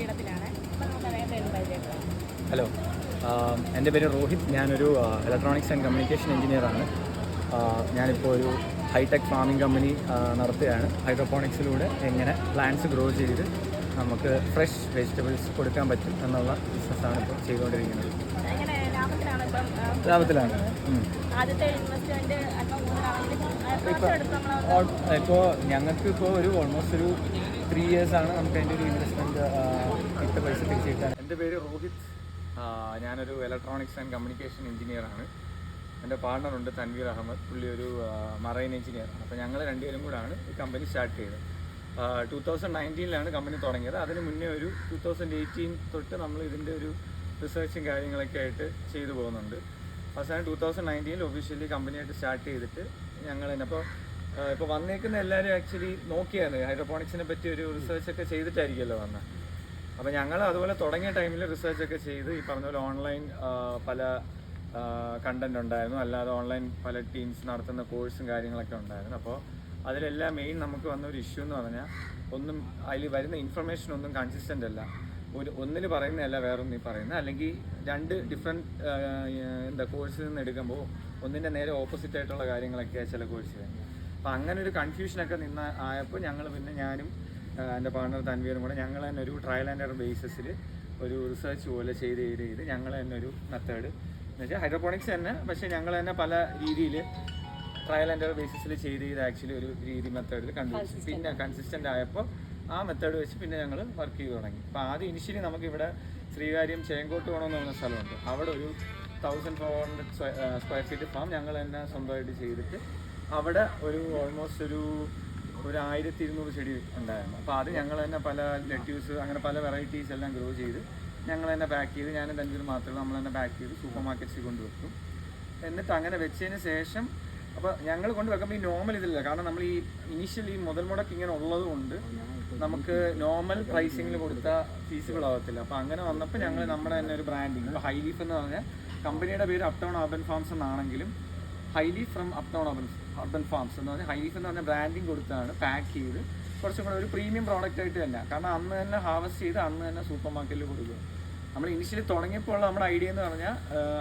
കൃഷിയിടത്തിലാണ്. അപ്പോൾ നമുക്ക് അദ്ദേഹത്തെ പരിചയപ്പെടാം. ഹലോ, എൻ്റെ പേര് രോഹിത്. ഞാനൊരു ഇലക്ട്രോണിക്സ് ആൻഡ് കമ്മ്യൂണിക്കേഷൻ എഞ്ചിനീയറാണ്. ഞാനിപ്പോൾ ഒരു ഹൈടെക് ഫാമിംഗ് കമ്പനി നടത്തുകയാണ്. ഹൈഡ്രോപോണിക്സിലൂടെ എങ്ങനെ പ്ലാന്റ്സ് ഗ്രോ ചെയ്ത് നമുക്ക് ഫ്രഷ് വെജിറ്റബിൾസ് കൊടുക്കാൻ പറ്റും എന്നുള്ള ബിസിനസ്സാണ് ഇപ്പോൾ ചെയ്തുകൊണ്ടിരിക്കുന്നത്. ലാഭത്തിലാണ്. ആദ്യത്തെ ഇൻവെസ്റ്റ്മെന്റ് ഇപ്പോൾ ഞങ്ങൾക്ക് ഇപ്പോൾ ഒരു ഓൾമോസ്റ്റ് ഒരു 3 ഇയേഴ്സാണ് നമുക്ക് അതിൻ്റെ ഒരു ഇൻവെസ്റ്റ്മെൻറ്റ് ഇട്ട പൈസ തിരിച്ചു കിട്ടാൻ. എൻ്റെ പേര് രോഹിത്. ഞാനൊരു ഇലക്ട്രോണിക്സ് ആൻഡ് കമ്മ്യൂണിക്കേഷൻ എഞ്ചിനീയറാണ്. എൻ്റെ പാർട്ണറുണ്ട് തൻവീർ അഹമ്മദ്. പുള്ളി ഒരു മറൈൻ എഞ്ചിനീയറാണ്. അപ്പോൾ ഞങ്ങൾ രണ്ടുപേരും കൂടാണ് ഈ കമ്പനി സ്റ്റാർട്ട് ചെയ്തത്. 2019 കമ്പനി തുടങ്ങിയത്. അതിന് മുന്നേ ഒരു 2018 തൊട്ട് നമ്മൾ ഇതിൻ്റെ ഒരു റിസർച്ചും കാര്യങ്ങളൊക്കെ ആയിട്ട് ചെയ്തു പോകുന്നുണ്ട്. അവസാനം 2019 ഒഫീഷ്യലി കമ്പനിയായിട്ട് സ്റ്റാർട്ട് ചെയ്തിട്ട് ഞങ്ങൾ തന്നെ ഇപ്പോൾ വന്നേക്കുന്ന എല്ലാവരും ആക്ച്വലി നോക്കിയാണ് ഹൈഡ്രോപോണിക്സിനെ പറ്റി ഒരു റിസർച്ചൊക്കെ ചെയ്തിട്ടായിരിക്കുമല്ലോ വന്നത്. അപ്പോൾ ഞങ്ങൾ അതുപോലെ തുടങ്ങിയ ടൈമിൽ റിസർച്ചൊക്കെ ചെയ്ത് ഈ പറഞ്ഞ പോലെ ഓൺലൈൻ പല കണ്ടന്റ് ഉണ്ടായിരുന്നു, അല്ലാതെ ഓൺലൈൻ പല ടീംസ് നടത്തുന്ന കോഴ്സും കാര്യങ്ങളൊക്കെ ഉണ്ടായിരുന്നു. അപ്പോൾ അതിലെല്ലാം മെയിൻ നമുക്ക് വന്ന ഒരു ഇഷ്യൂ എന്ന് പറഞ്ഞാൽ ഒന്നും അതിൽ വരുന്ന ഇൻഫർമേഷൻ ഒന്നും കൺസിസ്റ്റൻ്റ് അല്ല. ഒന്നിൽ പറയുന്നതല്ല വേറൊന്നിൽ പറയുന്നത്, അല്ലെങ്കിൽ 2 ഡിഫറെൻറ്റ് കോഴ്സിൽ നിന്ന് എടുക്കുമ്പോൾ ഒന്നിൻ്റെ നേരെ ഓപ്പോസിറ്റ് ആയിട്ടുള്ള കാര്യങ്ങളൊക്കെയാണ് ചില കോഴ്സ് വരുന്നത്. അപ്പോൾ അങ്ങനെ ഒരു കൺഫ്യൂഷനൊക്കെ ആയപ്പോൾ ഞങ്ങൾ പിന്നെ ഞാനും എൻ്റെ പാർട്ണർ തൻവീറും കൂടെ ഞങ്ങൾ തന്നെ ഒരു ട്രയൽ ആൻഡ് എറർ ബേസിസിൽ ഒരു റിസർച്ച് പോലെ ചെയ്ത് ഞങ്ങൾ തന്നെ ഒരു മെത്തേഡ് എന്ന് വെച്ചാൽ ഹൈഡ്രോപോണിക്സ് തന്നെ, പക്ഷേ ഞങ്ങൾ തന്നെ പല രീതിയിൽ ട്രയൽ ആൻഡ് എറർ ബേസിസിൽ ചെയ്ത് ആക്ച്വലി ഒരു രീതി മെത്തേഡിൽ കണ്ടുപിടിച്ചു. പിന്നെ കൺസിസ്റ്റൻ്റ് ആയപ്പോൾ ആ മെത്തേഡ് വെച്ച് പിന്നെ ഞങ്ങൾ വർക്ക് ചെയ്ത് തുടങ്ങി. അപ്പോൾ ആദ്യം ഇനിഷ്യലി നമുക്കിവിടെ ശ്രീകാര്യം ചേങ്കോട്ടുകോണം എന്ന് പറഞ്ഞ സ്ഥലമുണ്ട്. അവിടെ ഒരു 1400 സ്ക്വയർ ഫീറ്റ് ഫാം ഞങ്ങൾ തന്നെ സ്വന്തമായിട്ട് ചെയ്തിട്ട് അവിടെ ഒരു ഓൾമോസ്റ്റ് ഒരു 1200 ചെടി ഉണ്ടായിരുന്നു. അപ്പോൾ അത് ഞങ്ങൾ തന്നെ പല ലെറ്റ്യൂസ് അങ്ങനെ പല വെറൈറ്റീസ് എല്ലാം ഗ്രോ ചെയ്ത് ഞങ്ങൾ തന്നെ പാക്ക് ചെയ്ത്, ഞാനും തൻവീർ മാത്രമേ നമ്മൾ തന്നെ പാക്ക് ചെയ്ത് സൂപ്പർ മാർക്കറ്റ്സിൽ കൊണ്ടുവെക്കും. എന്നിട്ട് അങ്ങനെ വെച്ചതിന് ശേഷം അപ്പോൾ ഞങ്ങൾ കൊണ്ടുവെക്കുമ്പോൾ ഈ നോർമൽ ഇതില്ല, കാരണം നമ്മൾ ഈ ഇനീഷ്യലി മുതൽ മുടക്ക് ഇങ്ങനെ ഉള്ളത് കൊണ്ട് നമുക്ക് നോർമൽ പ്രൈസിങ്ങിൽ കൊടുത്താൽ ഫീസിബിൾ ആവത്തില്ല. അപ്പോൾ അങ്ങനെ വന്നപ്പോൾ ഞങ്ങൾ നമ്മുടെ തന്നെ ഒരു ബ്രാൻഡിങ്, ഇപ്പോൾ ഹൈലീഫ് എന്ന് പറഞ്ഞാൽ കമ്പനിയുടെ പേര് അപ്ടൗൺ അർബൻ ഫാംസ് എന്നാണെങ്കിലും Highleaf from uptown urban farms എന്ന് പറഞ്ഞാൽ ഹൈലീഫ് എന്ന് പറഞ്ഞാൽ ബ്രാൻഡിങ് കൊടുത്താണ് പാക്ക് ചെയ്ത് കുറച്ചും കൂടെ ഒരു പ്രീമിയം പ്രോഡക്റ്റ് ആയിട്ട് തന്നെ, കാരണം അന്ന് തന്നെ ഹാർവസ്റ്റ് ചെയ്ത് അന്ന് തന്നെ സൂപ്പർ മാർക്കറ്റിൽ കൊടുക്കുക. നമ്മൾ ഇനിഷ്യലി തുടങ്ങിയപ്പോൾ നമ്മുടെ ഐഡിയ എന്ന് പറഞ്ഞാൽ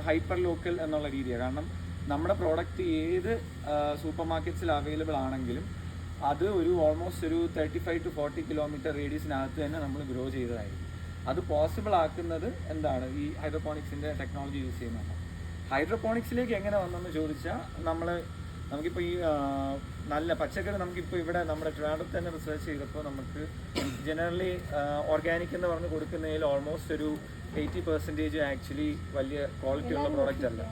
ഹൈപ്പർ ലോക്കൽ എന്നുള്ള രീതിയാണ്. കാരണം നമ്മുടെ പ്രോഡക്റ്റ് ഏത് സൂപ്പർ മാർക്കറ്റ്സിൽ അവൈലബിൾ ആണെങ്കിലും അത് ഒരു ഓൾമോസ്റ്റ് ഒരു 35 to 40 കിലോമീറ്റർ റേഡിയസിനകത്ത് തന്നെ നമ്മൾ ഗ്രോ ചെയ്തതായിരിക്കും. അത് പോസിബിൾ ആക്കുന്നത് എന്താണ്, ഈ ഹൈഡ്രോപോണിക്സിൻ്റെ ടെക്നോളജി യൂസ് ചെയ്യുന്നതാണ്. ഹൈഡ്രോപോണിക്സിലേക്ക് എങ്ങനെ വന്നെന്ന് ചോദിച്ചാൽ നമുക്കിപ്പോൾ ഈ നല്ല പച്ചക്കറി നമുക്കിപ്പോൾ ഇവിടെ നമ്മുടെ ട്രിവാൻഡ്രത്ത് തന്നെ റിസർച്ച് ചെയ്തപ്പോൾ നമുക്ക് ജനറലി ഓർഗാനിക് എന്ന് പറഞ്ഞ് കൊടുക്കുന്നതിൽ ഓൾമോസ്റ്റ് ഒരു 80% ആക്ച്വലി വലിയ ക്വാളിറ്റി ഉള്ള പ്രോഡക്റ്റ് അല്ല.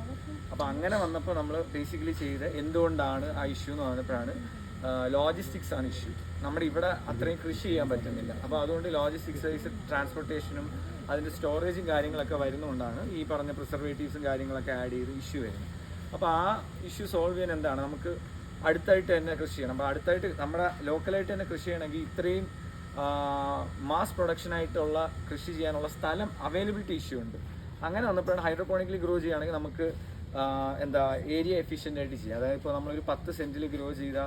അപ്പോൾ അങ്ങനെ വന്നപ്പോൾ നമ്മൾ ബേസിക്കലി ചെയ്ത് എന്തുകൊണ്ടാണ് ആ ഇഷ്യൂ എന്ന് പറഞ്ഞപ്പോഴാണ് ലോജിസ്റ്റിക്സ് ആണ് ഇഷ്യൂ. നമ്മുടെ ഇവിടെ അത്രയും കൃഷി ചെയ്യാൻ പറ്റുന്നില്ല. അപ്പോൾ അതുകൊണ്ട് ലോജിസ്റ്റിക്സ് വൈസ് ട്രാൻസ്പോർട്ടേഷനും അതിൻ്റെ സ്റ്റോറേജും കാര്യങ്ങളൊക്കെ വരുന്നതുകൊണ്ടാണ് ഈ പറഞ്ഞ പ്രിസർവേറ്റീവ്സും കാര്യങ്ങളൊക്കെ ആഡ് ചെയ്ത് ഇഷ്യൂ വരുന്നത്. അപ്പോൾ ആ ഇഷ്യൂ സോൾവ് ചെയ്യാൻ എന്താണ്, നമുക്ക് അടുത്തായിട്ട് തന്നെ കൃഷി ചെയ്യണം. അപ്പോൾ അടുത്തായിട്ട് നമ്മുടെ ലോക്കലായിട്ട് തന്നെ കൃഷി ചെയ്യണമെങ്കിൽ ഇത്രയും മാസ് പ്രൊഡക്ഷനായിട്ടുള്ള കൃഷി ചെയ്യാനുള്ള സ്ഥലം അവൈലബിലിറ്റി ഇഷ്യൂ ഉണ്ട്. അങ്ങനെ വന്നപ്പോഴാണ് ഹൈഡ്രോപോണിക്കലി ഗ്രോ ചെയ്യുകയാണെങ്കിൽ നമുക്ക് ഏരിയ എഫിഷ്യൻ്റ് ആയിട്ട് ചെയ്യാം. അതായത് ഇപ്പോൾ നമ്മളൊരു 10 സെൻറ്റിൽ ഗ്രോ ചെയ്ത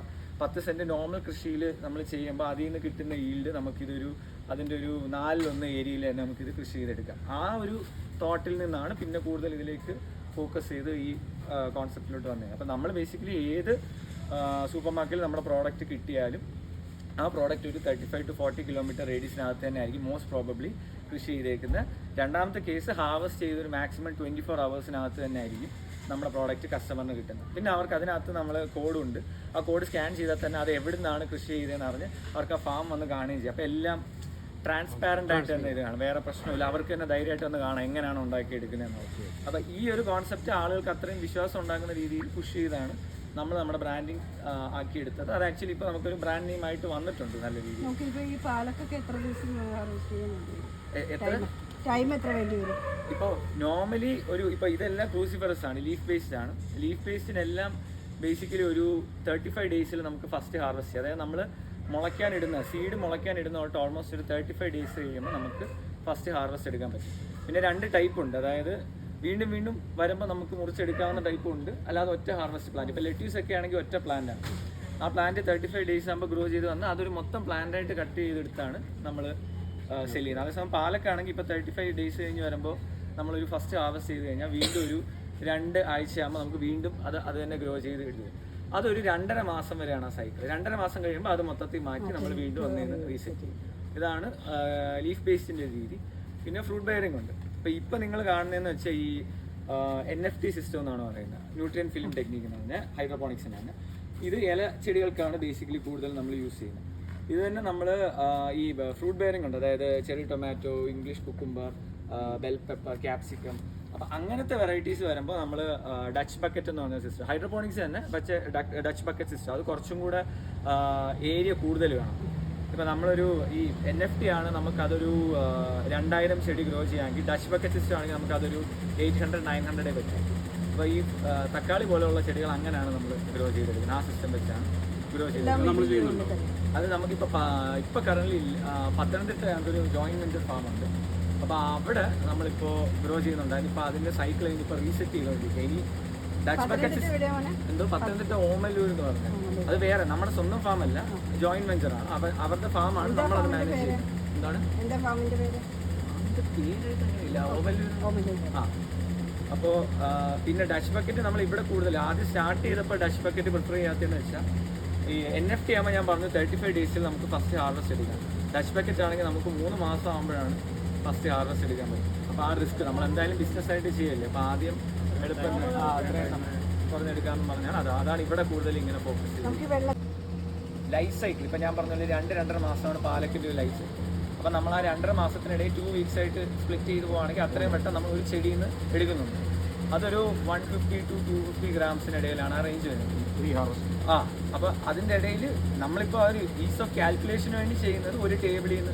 10 സെൻറ്റ് നോർമൽ കൃഷിയിൽ നമ്മൾ ചെയ്യുമ്പോൾ അതിൽ നിന്ന് കിട്ടുന്ന ഈൽഡ് നമുക്കിതൊരു അതിൻ്റെ ഒരു 4/1 ഏരിയയിൽ തന്നെ നമുക്കിത് കൃഷി ചെയ്തെടുക്കാം. ആ ഒരു തോട്ടിൽ നിന്നാണ് പിന്നെ കൂടുതൽ ഇതിലേക്ക് ഫോക്കസ് ചെയ്ത് ഈ കോൺസെപ്റ്റിലോട്ട് വന്നത്. അപ്പോൾ നമ്മൾ ബേസിക്കലി ഏത് സൂപ്പർ മാർക്കറ്റിൽ നമ്മുടെ പ്രോഡക്റ്റ് കിട്ടിയാലും ആ പ്രോഡക്റ്റ് ഒരു 35 to 40 കിലോമീറ്റർ റേഡിയസിനകത്ത് തന്നെ ആയിരിക്കും മോസ്റ്റ് പ്രോബബ്ലി കൃഷി ചെയ്തേക്കുന്നത്. രണ്ടാമത്തെ കേസ് ഹാർവസ്റ്റ് ചെയ്തൊരു മാക്സിമം 24 hours തന്നെ ആയിരിക്കും നമ്മുടെ പ്രോഡക്റ്റ് കസ്റ്റമറിന് കിട്ടുന്നത്. പിന്നെ അവർക്ക് അതിനകത്ത് നമ്മൾ കോഡുണ്ട്, ആ കോഡ് സ്കാൻ ചെയ്താൽ തന്നെ അത് എവിടെ നിന്നാണ് കൃഷി ചെയ്തതെന്ന് അറിഞ്ഞ് അവർക്ക് ആ ഫാം വന്ന് കാണുകയും ചെയ്യും. അപ്പോൾ എല്ലാം ട്രാൻസ്പാരൻ്റ് ആയിട്ട് തന്നെ ഇത് കാണും, വേറെ പ്രശ്നമില്ല. അവർക്ക് തന്നെ ധൈര്യമായിട്ട് ഒന്ന് കാണാം എങ്ങനെയാണ് ഉണ്ടാക്കിയെടുക്കുന്നതെന്ന്. അപ്പോൾ ഈ ഒരു കോൺസെപ്റ്റ് ആളുകൾക്ക് അത്രയും വിശ്വാസം ഉണ്ടാക്കുന്ന രീതിയിൽ പുഷ് ചെയ്താണ് നമ്മൾ നമ്മുടെ ബ്രാൻഡിങ് ആക്കിയെടുത്തത്. അത് ആക്ച്വലി ഇപ്പോൾ നമുക്കൊരു ബ്രാൻഡ് നെയിം ആയിട്ട് വന്നിട്ടുണ്ട് നല്ല രീതിയിൽ. ഇപ്പോൾ നോർമലി ഇപ്പോൾ ഇതെല്ലാം ക്രൂസിഫറസ് ആണ്, ലീഫ് ബേസ്ഡ് ആണ്. ലീഫ് ബേസ്ഡിനെല്ലാം ബേസിക്കലി ഒരു 35 days നമുക്ക് ഫസ്റ്റ് ഹാർവസ്റ്റ് ചെയ്യാം. അതായത് നമ്മൾ സീഡ് മുളയ്ക്കാനിടുന്ന തൊട്ട് ഓൾമോസ്റ്റ് ഒരു 35 days കഴിയുമ്പോൾ നമുക്ക് ഫസ്റ്റ് ഹാർവസ്റ്റ് എടുക്കാൻ പറ്റും. പിന്നെ 2 ടൈപ്പ് ഉണ്ട്, അതായത് വീണ്ടും വരുമ്പോൾ നമുക്ക് മുറിച്ചെടുക്കാവുന്ന ടൈപ്പും ഉണ്ട്, അല്ലാതെ ഒറ്റ ഹാർവസ്റ്റ് പ്ലാന്റ്. ഇപ്പോൾ ലെറ്റ്യൂസ് ഒക്കെ ആണെങ്കിൽ ഒറ്റ പ്ലാന്റാണ്. ആ പ്ലാന്റ് 35 days ആകുമ്പോൾ ഗ്രോ ചെയ്ത് വന്നാൽ അതൊരു മൊത്തം പ്ലാന്റായിട്ട് കട്ട് ചെയ്തെടുത്താണ് നമ്മൾ സെല് ചെയ്യുന്നത്. അതേസമയം പാലക്കാണെങ്കിൽ ഇപ്പോൾ 35 ഡേയ്സ് കഴിഞ്ഞ് വരുമ്പോൾ നമ്മളൊരു ഫസ്റ്റ് ഹാർവസ്റ്റ് ചെയ്ത് കഴിഞ്ഞാൽ വീണ്ടും ഒരു 2 ആഴ്ചയാകുമ്പോൾ നമുക്ക് വീണ്ടും അത് തന്നെ ഗ്രോ ചെയ്ത് കിട്ടും. അതൊരു 2.5 മാസം വരെയാണ് ആ സൈക്കിൾ. 2.5 മാസം കഴിയുമ്പോൾ അത് മൊത്തത്തിൽ മാറ്റി നമ്മൾ വീണ്ടും ഒന്നേന്ന് റീസെറ്റ് ചെയ്യും. ഇതാണ് ലീഫ് ബേസ്ഡിൻ്റെ രീതി. പിന്നെ ഫ്രൂട്ട് ബെയറിംഗ് ഉണ്ട്. ഇപ്പം നിങ്ങൾ കാണുന്നതെന്ന് വെച്ചാൽ ഈ NFT സിസ്റ്റം എന്നാണ് പറയുന്നത്, ന്യൂട്രിയൻ ഫിലിം ടെക്നിക്ക് എന്ന് പറഞ്ഞാൽ ഹൈഡ്രോപോണിക്സിനാണ്. ഇത് ഇല ചെടികൾക്കാണ് ബേസിക്കലി കൂടുതൽ നമ്മൾ യൂസ് ചെയ്യുന്നത്. ഇത് തന്നെ നമ്മൾ ഈ ഫ്രൂട്ട് ബെയറിംഗ് ഉണ്ട്, അതായത് cherry tomato, English cucumber, bell pepper, capsicum. അപ്പം അങ്ങനത്തെ വെറൈറ്റീസ് വരുമ്പോൾ നമ്മൾ ഡച്ച് ബക്കറ്റ് എന്ന് പറഞ്ഞ സിസ്റ്റം, ഹൈഡ്രോപോണിക്സ് തന്നെ പക്ഷേ ഡച്ച് ബക്കറ്റ് സിസ്റ്റം, അത് കുറച്ചും കൂടെ ഏരിയ കൂടുതൽ വേണം. ഇപ്പം നമ്മളൊരു ഈ NFT ആണ്, നമുക്കതൊരു 2000 ചെടി ഗ്രോ ചെയ്യാമെങ്കിൽ ഡച്ച് ബക്കറ്റ് സിസ്റ്റം ആണെങ്കിൽ നമുക്കതൊരു 800-900 പറ്റും. അപ്പോൾ ഈ തക്കാളി പോലെയുള്ള ചെടികൾ അങ്ങനെയാണ് നമ്മൾ ഗ്രോ ചെയ്തെടുക്കുന്നത്. ആ സിസ്റ്റം വെച്ചാണ് ഗ്രോ ചെയ്തെടുക്കുന്നത്. അത് നമുക്കിപ്പോൾ കറൻലി പത്തനംതിട്ട ഒരു ജോയിൻറ്റ് വെഞ്ചർ ഫാമുണ്ട്. അപ്പോൾ അവിടെ നമ്മളിപ്പോൾ ഗ്രോ ചെയ്യുന്നുണ്ടായിരുന്നു. ഇപ്പോൾ അതിൻ്റെ സൈക്കിൾ ഇനിയിപ്പോൾ റീസെറ്റ് ചെയ്തുകൊണ്ടിരിക്കുക. ഇനി ഡച്ച് ബക്കറ്റ് എന്തോ പത്തനംതിട്ട ഓമല്ലൂർ എന്ന് പറഞ്ഞത്, അത് വേറെ നമ്മുടെ സ്വന്തം ഫാമല്ല, ജോയിൻറ്റ് വെഞ്ചറാണ്. അവരുടെ ഫാമാണ്, നമ്മളത് മാനേജ് ചെയ്യുന്നത്. എന്താണ് പേരില്ല, ഓമല്ലൂർ. ആ അപ്പോൾ പിന്നെ ഡച്ച് ബക്കറ്റ് നമ്മൾ ഇവിടെ കൂടുതൽ ആദ്യം സ്റ്റാർട്ട് ചെയ്തപ്പോൾ ഡച്ച് ബക്കറ്റ് പ്രിഫർ ചെയ്യാത്തതെന്ന് വെച്ചാൽ ഈ NFT ആകുമ്പോൾ ഞാൻ പറഞ്ഞു 35 ഡേയ്സിൽ നമുക്ക് ഫസ്റ്റ് ഹാർവസ്റ്റ് എടുക്കാം. ഡച്ച് ബക്കറ്റ് ആണെങ്കിൽ നമുക്ക് 3 മാസം ആകുമ്പോഴാണ് ഫസ്റ്റ് ഹാർവസ്റ്റ് എടുക്കാൻ പറ്റും. അപ്പോൾ ആ റിസ്ക് നമ്മൾ എന്തായാലും ബിസിനസ്സായിട്ട് ചെയ്യല്ലേ, അപ്പോൾ ആദ്യം എടുപ്പം അത്രയും കുറഞ്ഞെടുക്കാമെന്ന് പറഞ്ഞാൽ അതാണ് ഇവിടെ കൂടുതൽ ഇങ്ങനെ ഫോക്കസ് ചെയ്യുന്നത്. ലൈഫ് സൈക്കിൾ ഇപ്പം ഞാൻ പറഞ്ഞ 2-2.5 മാസമാണ് പാലക്കിൻ്റെ ഒരു ലൈഫ് സൈക്കിൾ. അപ്പം നമ്മൾ ആ 2.5 മാസത്തിനിടയിൽ 2 വീക്സ് ആയിട്ട് സ്പ്ലിറ്റ് ചെയ്ത് പോവുകയാണെങ്കിൽ അത്രയും പെട്ടെന്ന് നമ്മൾ ഒരു ചെടിയിൽ നിന്ന് എടുക്കുന്നുണ്ട്. അതൊരു 150 to 250 ഗ്രാംസിനിടയിലാണ് ആ റേഞ്ച് വരുന്നത്. അപ്പോൾ അതിൻ്റെ ഇടയിൽ നമ്മളിപ്പോൾ ഒരു ഈസ് ഓഫ് കാൽക്കുലേഷന് വേണ്ടി ചെയ്യുന്നത് ഒരു ടേബിളിൽ നിന്ന്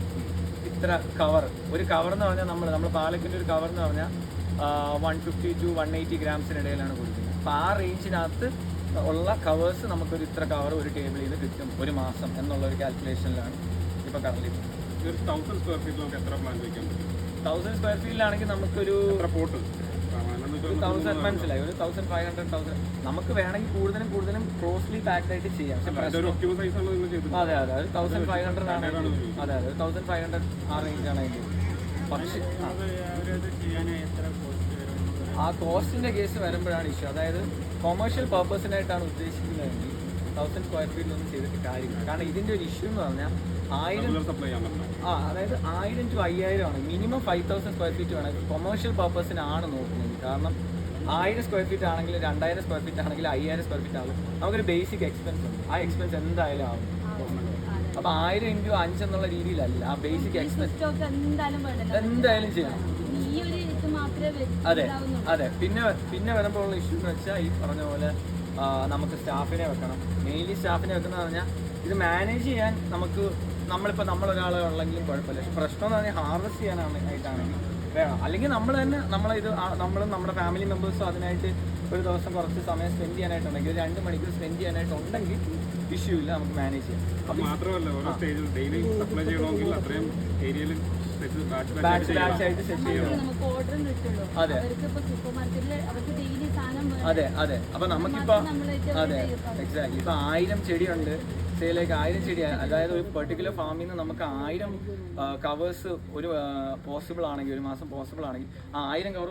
ഇത്ര കവർ, ഒരു കവർ എന്ന് പറഞ്ഞാൽ നമ്മൾ പാലക്കിൻ്റെ ഒരു കവർ എന്ന് പറഞ്ഞാൽ 150 to 180 ഗ്രാംസിനിടയിലാണ് കൊടുക്കുന്നത്. അപ്പോൾ ആ റേഞ്ചിനകത്ത് ഉള്ള കവേഴ്സ് നമുക്കൊരു ഇത്ര കവർ ഒരു ടേബിളിൽ നിന്ന് കിട്ടും ഒരു മാസം എന്നുള്ളൊരു കാൽക്കുലേഷനിലാണ് ഇപ്പോൾ കറൻലി. 1000 സ്ക്വയർ ഫീറ്റിൽ നമുക്ക് എത്ര പ്ലാന്റ് വയ്ക്കാൻ പറ്റും? 1000 സ്ക്വയർ ഫീറ്റിലാണെങ്കിൽ നമുക്കൊരു പോട്ട് 1000 മനസ്സിലായി, ഒരു 1500 നമുക്ക് വേണമെങ്കിൽ കൂടുതലും ക്ലോസ്ലി പാക്ഡ് ആയിട്ട് ചെയ്യാം. പക്ഷേ അതെ 1500 ആണ്. അതെ 1500 ആ റേഞ്ചാണ് അതിൻ്റെ. പക്ഷേ ആ കോസ്റ്റിൻ്റെ കേസ് വരുമ്പോഴാണ് ഇഷ്യൂ. അതായത് കൊമേഴ്ഷ്യൽ പർപ്പസിനായിട്ടാണ് ഉദ്ദേശിക്കുന്നതെങ്കിൽ 1000 സ്ക്വയർ ഫീറ്റിലൊന്നും ചെയ്തിട്ട് കാര്യമില്ല. കാരണം ഇതിൻ്റെ ഒരു ഇഷ്യൂ എന്ന് പറഞ്ഞാൽ 1000 അതായത് 1000 to 5000 ആണ് മിനിമം. 5000 സ്ക്വയർ ഫീറ്റ് വേണം. കൊമേഴ്ഷ്യൽ പർപ്പസിനാണ് നോക്കുന്നത്. കാരണം 1000 സ്ക്വയർ ഫീറ്റ് ആണെങ്കിൽ 2000 സ്ക്വയർ ഫീറ്റ് ആണെങ്കിൽ 5000 സ്ക്വയർ ഫീറ്റ് ആകും. നമുക്കൊരു ബേസിക് എക്സ്പെൻസ് ഉണ്ട്. ആ എക്സ്പെൻസ് എന്തായാലും ആവും. അപ്പോൾ 1000 into 5 എന്നുള്ള രീതിയിലല്ല, ആ ബേസിക് എക്സ്പെൻസ് എന്തായാലും ചെയ്യണം. അതെ പിന്നെ വരുമ്പോൾ ഉള്ള ഇഷ്യൂ എന്ന് വെച്ചാൽ ഈ പറഞ്ഞ പോലെ നമുക്ക് സ്റ്റാഫിനെ വെക്കണം. മെയിൻലി സ്റ്റാഫിനെ വെക്കുന്നത് പറഞ്ഞാൽ ഇത് മാനേജ് ചെയ്യാൻ നമ്മളിപ്പോൾ നമ്മളൊരാളെ ഉള്ളെങ്കിലും കുഴപ്പമില്ല. പക്ഷെ പ്രശ്നം എന്ന് പറഞ്ഞാൽ ഹാർവസ്റ്റ് ചെയ്യാനായിട്ടാണെങ്കിൽ വേണം. അല്ലെങ്കിൽ നമ്മൾ തന്നെ നമ്മളും നമ്മുടെ ഫാമിലി മെമ്പേഴ്സും അതിനായിട്ട് ഒരു ദിവസം കുറച്ച് സമയം സ്പെൻഡ് ചെയ്യാനായിട്ടുണ്ടെങ്കിൽ 2 മണിക്കൂർ സ്പെൻഡ് ചെയ്യാനായിട്ടുണ്ടെങ്കിൽ ഇഷ്യൂ ഇല്ല, നമുക്ക് മാനേജ് ചെയ്യാം. അത് മാത്രമല്ല ഓരോ സ്റ്റേജിൽ ഡെയിലി സപ്ലൈ ചെയ്യണമെങ്കിൽ അത്രയും ഏരിയയിൽ ബാച്ച് ആയിട്ട് സെറ്റ് ചെയ്യണം. അതെ അപ്പോൾ നമുക്കിപ്പോൾ അതെ എക്സാക്ട്ലി ഇപ്പോൾ 1000 ചെടിയുണ്ട് സെയിലേക്ക് 1000 ചെടി, അതായത് ഒരു പെർട്ടിക്കുലർ ഫാമിൽ നിന്ന് നമുക്ക് 1000 കവേഴ്സ് ഒരു പോസിബിൾ ആണെങ്കിൽ ഒരു മാസം പോസിബിൾ ആണെങ്കിൽ ആ 1000 കവർ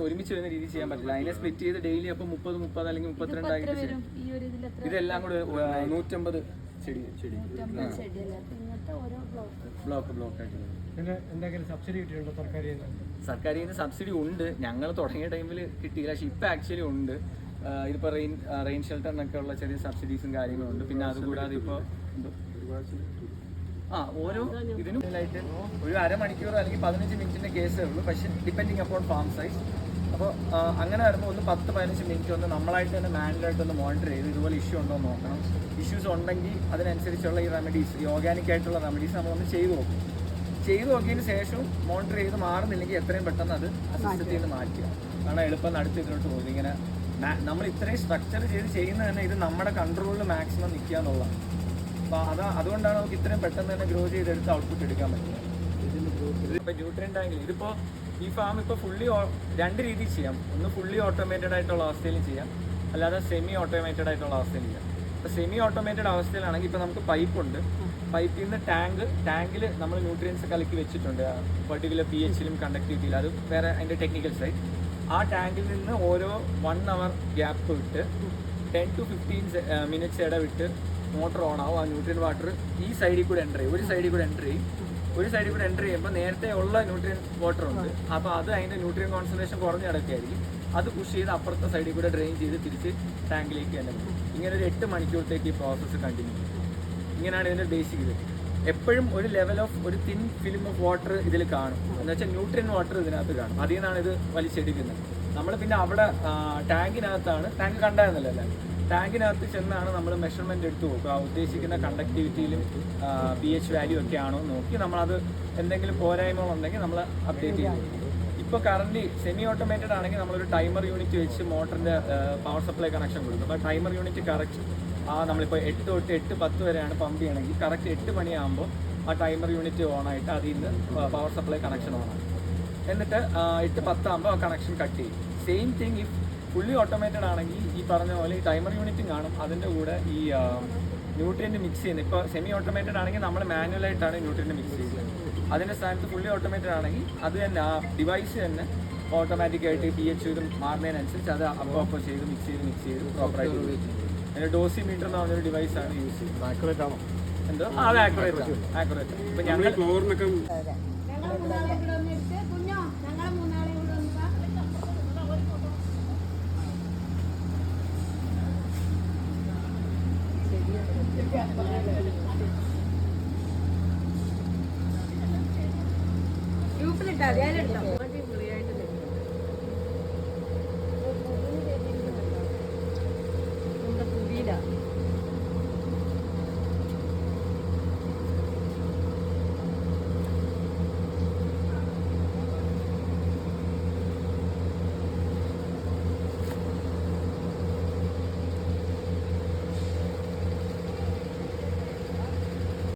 ഒരുമിച്ച് വരുന്ന രീതിയിൽ ചെയ്യാൻ പറ്റില്ല. അതിനെ സ്പ്ലിറ്റ് ചെയ്ത് ഡെയിലി അപ്പോൾ 30 അല്ലെങ്കിൽ 32 ആയിട്ട് ഇതെല്ലാം കൂടെ 150 ചെടി ബ്ലോക്ക് ആയിട്ട്. സർക്കാരിൽ നിന്ന് സബ്സിഡി ഉണ്ട്. ഞങ്ങൾ തുടങ്ങിയ ടൈമിൽ കിട്ടിയില്ല, പക്ഷേ ഇപ്പം ആക്ച്വലി ഉണ്ട്. ഇതിപ്പോൾ റെയിൻ ഷെൽട്ടറിനൊക്കെ ഉള്ള ചെറിയ സബ്സിഡീസും കാര്യങ്ങളുണ്ട്. പിന്നെ അതുകൂടാതെ ഇപ്പോൾ ഓരോ ഇതിനും ആയിട്ട് ഒരു അരമണിക്കൂർ അല്ലെങ്കിൽ 15 മിനിറ്റിൻ്റെ കേസേ ഉള്ളൂ. പക്ഷേ ഡിപ്പെൻഡിങ് അപ്പോൺ ഫാം സൈസ്. അപ്പോൾ അങ്ങനെ വരുമ്പോൾ ഒന്ന് 10-15 മിനിറ്റ് ഒന്ന് നമ്മളായിട്ട് തന്നെ മാനുവലായിട്ടൊന്ന് മോണിറ്റർ ചെയ്ത് ഇതുപോലെ ഇഷ്യൂ ഉണ്ടോ എന്ന് നോക്കണം. ഇഷ്യൂസ് ഉണ്ടെങ്കിൽ അതിനനുസരിച്ചുള്ള ഈ റെമഡീസ്, ഈ ഓർഗാനിക് ആയിട്ടുള്ള റെമഡീസ് നമ്മളൊന്ന് ചെയ്തു നോക്കിയതിന് ശേഷവും മോണിറ്റർ ചെയ്ത് മാറുന്നില്ലെങ്കിൽ എത്രയും പെട്ടെന്ന് അത് സിസ്റ്റത്തിൽ നിന്ന് മാറ്റുക. കാരണം എളുപ്പം അടുത്ത് ഇതിലോട്ട് പോകും. ഇങ്ങനെ നമ്മൾ ഇത്രയും സ്ട്രക്ചർ ചെയ്യുന്നത് തന്നെ ഇത് നമ്മുടെ കൺട്രോളിൽ മാക്സിമം നിൽക്കുക എന്നുള്ളതാണ്. അപ്പോൾ അതുകൊണ്ടാണ് നമുക്ക് ഇത്രയും പെട്ടെന്ന് തന്നെ ഗ്രോ ചെയ്തെടുത്ത് ഔട്ട്പുട്ട് എടുക്കാൻ പറ്റുന്നത്. ഇപ്പോൾ ന്യൂട്രിയൻ്റ് ആയെങ്കിൽ ഇതിപ്പോൾ ഈ ഫാം ഇപ്പോൾ ഫുള്ളി 2 രീതിയിൽ ചെയ്യാം. ഒന്ന് ഫുള്ളി ഓട്ടോമേറ്റഡ് ആയിട്ടുള്ള അവസ്ഥയിലും ചെയ്യാം, അല്ലാതെ സെമി ഓട്ടോമേറ്റഡ് ആയിട്ടുള്ള അവസ്ഥയിലും ചെയ്യാം. ഇപ്പോൾ സെമി ഓട്ടോമേറ്റഡ് അവസ്ഥയിലാണെങ്കിൽ ഇപ്പോൾ നമുക്ക് പൈപ്പുണ്ട്. പൈപ്പിൽ നിന്ന് ടാങ്കിൽ നമ്മൾ ന്യൂട്രിയൻസ് കലക്കി വെച്ചിട്ടുണ്ട്, പെർട്ടിക്കുലർ pH-ലും കണ്ടക്ടിവിറ്റിയിലും. അത് വേറെ അതിൻ്റെ ടെക്നിക്കൽ സൈഡ്. ആ ടാങ്കിൽ നിന്ന് ഓരോ 1 hour ഗ്യാപ്പ് വിട്ട് 10 to 15 minutes ഇടവിട്ട് മോട്ടർ ഓൺ ആവും. ആ ന്യൂട്രിയൻ വാട്ടർ ഈ സൈഡിൽ കൂടെ എൻ്റർ ചെയ്യും. ഒരു സൈഡിൽ കൂടെ എൻ്റർ ചെയ്യുമ്പോൾ നേരത്തെ ഉള്ള ന്യൂട്രിയൻ വാട്ടർ ഉണ്ട്, അപ്പോൾ അത് അതിൻ്റെ ന്യൂട്രിയൻ കോൺസെൻട്രേഷൻ കുറഞ്ഞ് കിടക്കുകയായിരിക്കും. അത് പുഷ് ചെയ്ത് അപ്പുറത്തെ സൈഡിൽ കൂടെ ഡ്രെയിൻ ചെയ്ത് തിരിച്ച് ടാങ്കിലേക്ക് തന്നെ പോകും. ഇങ്ങനെ ഒരു 8 മണിക്കൂറത്തേക്ക് ഈ പ്രോസസ്സ് കണ്ടിന്യൂ ചെയ്യും. ഇങ്ങനെയാണ് ഇതിൻ്റെ ബേസിക് ഇത്. എപ്പോഴും ഒരു ലെവൽ ഓഫ് ഒരു തിൻ ഫിലിം ഓഫ് വാട്ടർ ഇതിൽ കാണും, എന്ന് വെച്ചാൽ ന്യൂട്രിയൻ വാട്ടർ ഇതിനകത്ത് കാണും. അതിൽ നിന്നാണ് ഇത് വലിച്ചെടുക്കുന്നത്. നമ്മൾ പിന്നെ അവിടെ ടാങ്കിനകത്താണ്, ടാങ്ക് കണ്ടായിരുന്നല്ലോ അല്ലേ, ടാങ്കിനകത്ത് ചെന്നാണ് നമ്മൾ മെഷർമെൻറ്റ് എടുത്ത് നോക്കുക. ഉദ്ദേശിക്കുന്ന കണ്ടക്ടിവിറ്റിയിലും pH വാല്യൂ ഒക്കെ ആണോ എന്ന് നോക്കി നമ്മളത് എന്തെങ്കിലും പോരായ്മകളുണ്ടെങ്കിൽ നമ്മൾ അപ്ഡേറ്റ് ചെയ്യും. ഇപ്പോൾ കറന്റ് സെമി ഓട്ടോമേറ്റഡ് ആണെങ്കിൽ നമ്മളൊരു ടൈമർ യൂണിറ്റ് വെച്ച് മോട്ടറിൻ്റെ പവർ സപ്ലൈ കണക്ഷൻ കൊടുക്കും. അപ്പോൾ ടൈമർ യൂണിറ്റ് കറക്റ്റ് നമ്മളിപ്പോൾ 8 തൊട്ട് 8:10 വരെയാണ് പമ്പ് ചെയ്യണമെങ്കിൽ കറക്റ്റ് 8 മണിയാകുമ്പോൾ ആ ടൈമർ യൂണിറ്റ് ഓണായിട്ട് അതിൽ നിന്ന് പവർ സപ്ലൈ കണക്ഷൻ ഓണാകും. എന്നിട്ട് 8:10 ആകുമ്പോൾ ആ കണക്ഷൻ കട്ട് ചെയ്യും. Same thing if fully automated ആണെങ്കിൽ ഈ പറഞ്ഞ പോലെ ഈ ടൈമർ യൂണിറ്റും കാണും, അതിൻ്റെ കൂടെ ഈ ന്യൂട്രിയൻറ്റ് മിക്സ് ചെയ്യുന്നത്. ഇപ്പോൾ സെമി ഓട്ടോമേറ്റഡ് ആണെങ്കിൽ നമ്മൾ മാനുവലായിട്ടാണ് ന്യൂട്രിയൻറ്റ് മിക്സ് ചെയ്യുന്നത്. അതിൻ്റെ സ്ഥാനത്ത് ഫുള്ളി ഓട്ടോമേറ്റഡ് ആണെങ്കിൽ അത് തന്നെ ആ ഡിവൈസ് തന്നെ ഓട്ടോമാറ്റിക്കായിട്ട് pH ഇത് മാറുന്നതിനനുസരിച്ച് അത് അപ്പോൾ ചെയ്ത് മിക്സ് ചെയ്ത് പ്രോപ്പറായിട്ട് അതിൻ്റെ ഡോസിമീറ്റർ എന്ന് പറഞ്ഞൊരു ഡിവൈസാണ് യൂസ് ചെയ്യുന്നത്. ആക്യുറേറ്റ് ആണോ? എന്തോ അത് ആക്യുറേറ്റ്. ഇപ്പം ഞങ്ങൾ ഫ്ലോറിനൊക്കെ ഗ്രൂപ്പിലിട്ടാ അതിലെടുത്തോ.